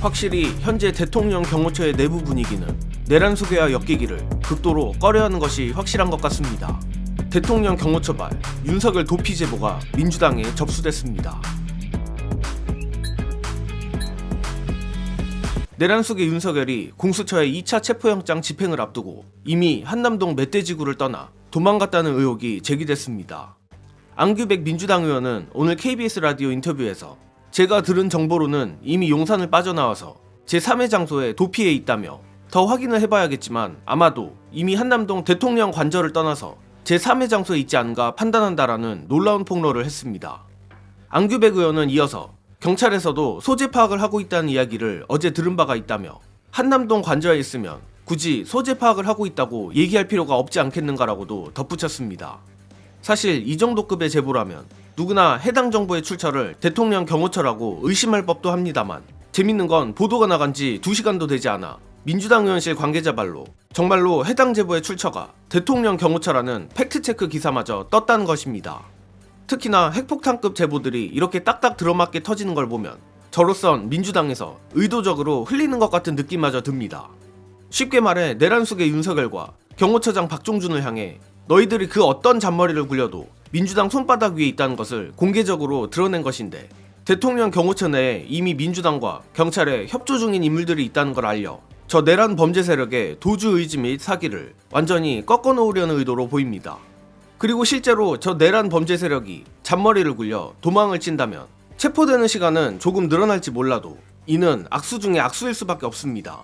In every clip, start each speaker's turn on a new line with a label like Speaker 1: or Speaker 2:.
Speaker 1: 확실히 현재 대통령 경호처의 내부 분위기는 내란 소개와 엮이기를 극도로 꺼려하는 것이 확실한 것 같습니다. 대통령 경호처발 윤석열 도피 제보가 민주당에 접수됐습니다. 내란 속의 윤석열이 공수처의 2차 체포영장 집행을 앞두고 이미 한남동 멧돼지구를 떠나 도망갔다는 의혹이 제기됐습니다. 안규백 민주당 의원은 오늘 KBS 라디오 인터뷰에서 제가 들은 정보로는 이미 용산을 빠져나와서 제3의 장소에 도피해 있다며 더 확인을 해봐야겠지만 아마도 이미 한남동 대통령 관저를 떠나서 제3의 장소에 있지 않은가 판단한다라는 놀라운 폭로를 했습니다. 안규백 의원은 이어서 경찰에서도 소재 파악을 하고 있다는 이야기를 어제 들은 바가 있다며 한남동 관저에 있으면 굳이 소재 파악을 하고 있다고 얘기할 필요가 없지 않겠는가라고도 덧붙였습니다. 사실 이 정도 급의 제보라면 누구나 해당 정보의 출처를 대통령 경호처라고 의심할 법도 합니다만 재밌는 건 보도가 나간 지 2시간도 되지 않아 민주당 의원실 관계자 말로 정말로 해당 제보의 출처가 대통령 경호처라는 팩트체크 기사마저 떴다는 것입니다. 특히나 핵폭탄급 제보들이 이렇게 딱딱 들어맞게 터지는 걸 보면 저로선 민주당에서 의도적으로 흘리는 것 같은 느낌마저 듭니다. 쉽게 말해 내란 속의 윤석열과 경호처장 박종준을 향해 너희들이 그 어떤 잔머리를 굴려도 민주당 손바닥 위에 있다는 것을 공개적으로 드러낸 것인데 대통령 경호처 내에 이미 민주당과 경찰에 협조 중인 인물들이 있다는 걸 알려 저 내란 범죄 세력의 도주 의지 및 사기를 완전히 꺾어놓으려는 의도로 보입니다. 그리고 실제로 저 내란 범죄 세력이 잔머리를 굴려 도망을 친다면 체포되는 시간은 조금 늘어날지 몰라도 이는 악수 중에 악수일 수밖에 없습니다.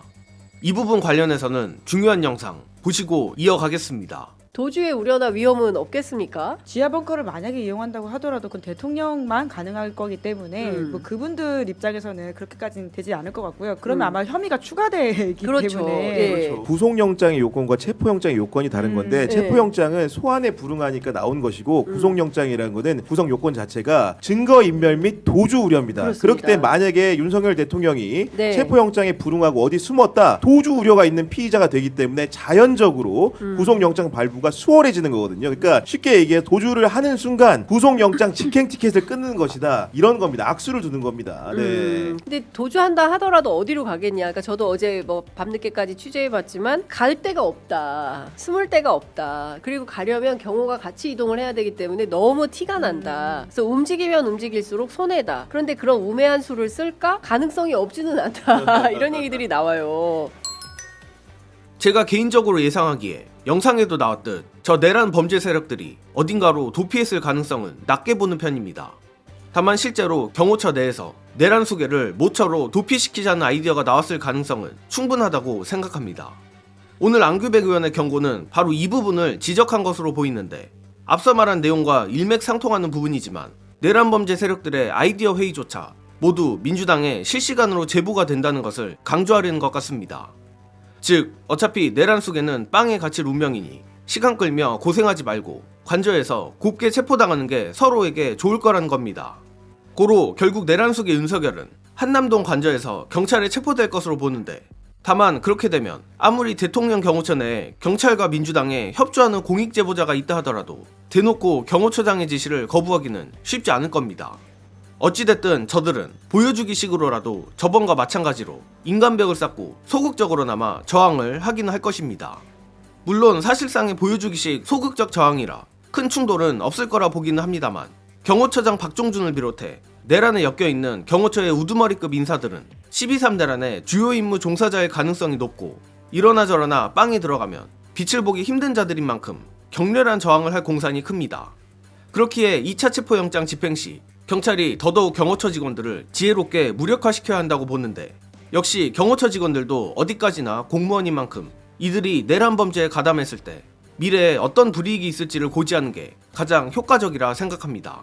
Speaker 1: 이 부분 관련해서는 중요한 영상 보시고 이어가겠습니다.
Speaker 2: 도주의 우려나 위험은 없겠습니까?
Speaker 3: 지하 벙커를 만약에 이용한다고 하더라도 그건 대통령만 가능할 거기 때문에 뭐 그분들 입장에서는 그렇게까지는 되지 않을 것 같고요. 그러면 아마 혐의가 추가되기
Speaker 2: 그렇죠.
Speaker 3: 때문에
Speaker 2: 예.
Speaker 4: 그렇죠. 구속영장의 요건과 체포영장의 요건이 다른 건데 체포영장은 소환에 불응하니까 나온 것이고 구속영장이라는 것은 구속 요건 자체가 증거인멸 및 도주 우려입니다.
Speaker 2: 그렇습니다.
Speaker 4: 그렇기 때문에 만약에 윤석열 대통령이
Speaker 2: 네.
Speaker 4: 체포영장에 불응하고 어디 숨었다 도주 우려가 있는 피의자가 되기 때문에 자연적으로 구속영장 발부가 수월해지는 거거든요. 그러니까 쉽게 얘기해 도주를 하는 순간 구속영장 직행 티켓을 끊는 것이다. 이런 겁니다. 악수를 두는 겁니다. 네.
Speaker 2: 근데 도주한다 하더라도 어디로 가겠냐. 그러니까 저도 어제 뭐 밤늦게까지 취재해봤지만 갈 데가 없다. 숨을 데가 없다. 그리고 가려면 경호가 같이 이동을 해야 되기 때문에 너무 티가 난다. 그래서 움직이면 움직일수록 손해다. 그런데 그런 우매한 수를 쓸까? 가능성이 없지는 않다. 이런 얘기들이 나와요.
Speaker 1: 제가 개인적으로 예상하기에 영상에도 나왔듯 저 내란 범죄 세력들이 어딘가로 도피했을 가능성은 낮게 보는 편입니다. 다만 실제로 경호처 내에서 내란 소개를 모처로 도피시키자는 아이디어가 나왔을 가능성은 충분하다고 생각합니다. 오늘 안규백 의원의 경고는 바로 이 부분을 지적한 것으로 보이는데 앞서 말한 내용과 일맥상통하는 부분이지만 내란 범죄 세력들의 아이디어 회의조차 모두 민주당에 실시간으로 제보가 된다는 것을 강조하려는 것 같습니다. 즉 어차피 내란 속에는 빵에 갇힐 운명이니 시간 끌며 고생하지 말고 관저에서 곱게 체포당하는 게 서로에게 좋을 거라는 겁니다. 고로 결국 내란 속의 윤석열은 한남동 관저에서 경찰에 체포될 것으로 보는데 다만 그렇게 되면 아무리 대통령 경호처 내에 경찰과 민주당에 협조하는 공익제보자가 있다 하더라도 대놓고 경호처장의 지시를 거부하기는 쉽지 않을 겁니다. 어찌됐든 저들은 보여주기 식으로라도 저번과 마찬가지로 인간벽을 쌓고 소극적으로나마 저항을 하기는 할 것입니다. 물론 사실상의 보여주기식 소극적 저항이라 큰 충돌은 없을 거라 보기는 합니다만 경호처장 박종준을 비롯해 내란에 엮여있는 경호처의 우두머리급 인사들은 12.3 내란의 주요 임무 종사자일 가능성이 높고 이러나 저러나 빵에 들어가면 빛을 보기 힘든 자들인 만큼 격렬한 저항을 할 공산이 큽니다. 그렇기에 2차 체포영장 집행 시 경찰이 더더욱 경호처 직원들을 지혜롭게 무력화시켜야 한다고 보는데 역시 경호처 직원들도 어디까지나 공무원인 만큼 이들이 내란 범죄에 가담했을 때 미래에 어떤 불이익이 있을지를 고지하는 게 가장 효과적이라 생각합니다.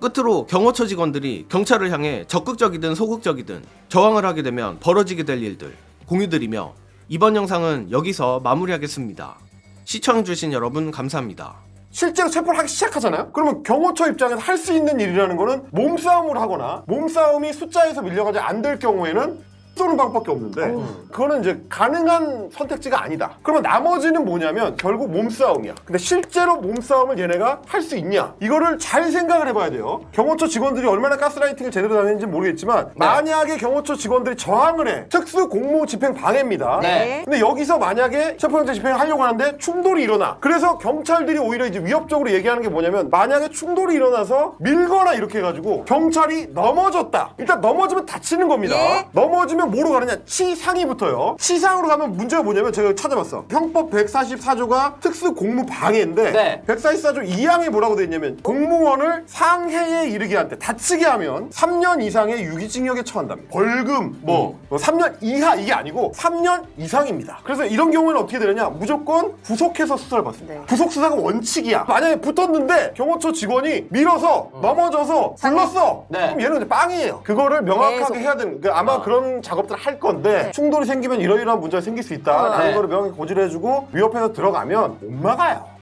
Speaker 1: 끝으로 경호처 직원들이 경찰을 향해 적극적이든 소극적이든 저항을 하게 되면 벌어지게 될 일들 공유드리며 이번 영상은 여기서 마무리하겠습니다. 시청해주신 여러분 감사합니다.
Speaker 5: 실제로 체포를 하기 시작하잖아요? 그러면 경호처 입장에서 할 수 있는 일이라는 거는 몸싸움을 하거나 몸싸움이 숫자에서 밀려가지고 안 될 경우에는 쏘는 방법밖에 없는데 그거는 이제 가능한 선택지가 아니다. 그러면 나머지는 뭐냐면 결국 몸싸움이야. 근데 실제로 몸싸움을 얘네가 할 수 있냐? 이거를 잘 생각을 해봐야 돼요. 경호처 직원들이 얼마나 가스라이팅을 제대로 당했는지 모르겠지만 만약에 경호처 직원들이 저항을 해. 특수 공무 집행 방해입니다.
Speaker 6: 네.
Speaker 5: 근데 여기서 만약에 체포영장 집행을 하려고 하는데 충돌이 일어나. 그래서 경찰들이 오히려 이제 위협적으로 얘기하는 게 뭐냐면 만약에 충돌이 일어나서 밀거나 이렇게 해가지고 경찰이 넘어졌다. 일단 넘어지면 다치는 겁니다.
Speaker 6: 예.
Speaker 5: 넘어지면 뭐로 가느냐? 치상이 붙어요. 치상으로 가면 문제가 뭐냐면 제가 찾아봤어. 형법 144조가 특수 공무 방해인데
Speaker 6: 네.
Speaker 5: 144조 2항에 뭐라고 돼 있냐면 공무원을 상해에 이르게 한 때 다치게 하면 3년 이상의 유기징역에 처한답니다. 벌금 뭐 3년 이하 이게 아니고 3년 이상입니다. 그래서 이런 경우에는 어떻게 되느냐? 무조건 구속해서 수사를 받습니다.
Speaker 2: 네.
Speaker 5: 구속 수사가 원칙이야. 만약에 붙었는데 경호처 직원이 밀어서 넘어져서 불렀어.
Speaker 6: 네.
Speaker 5: 그럼 얘는 이제 빵이에요. 그거를 명확하게
Speaker 2: 계속.
Speaker 5: 해야 되는. 그러니까 아마 그런 작업들을 할 건데 충돌이 생기면 이러이러한 문제가 생길 수 있다. 라는
Speaker 6: 네.
Speaker 5: 거를 명확히 고지를 해주고 위협해서 들어가면 못 막아요.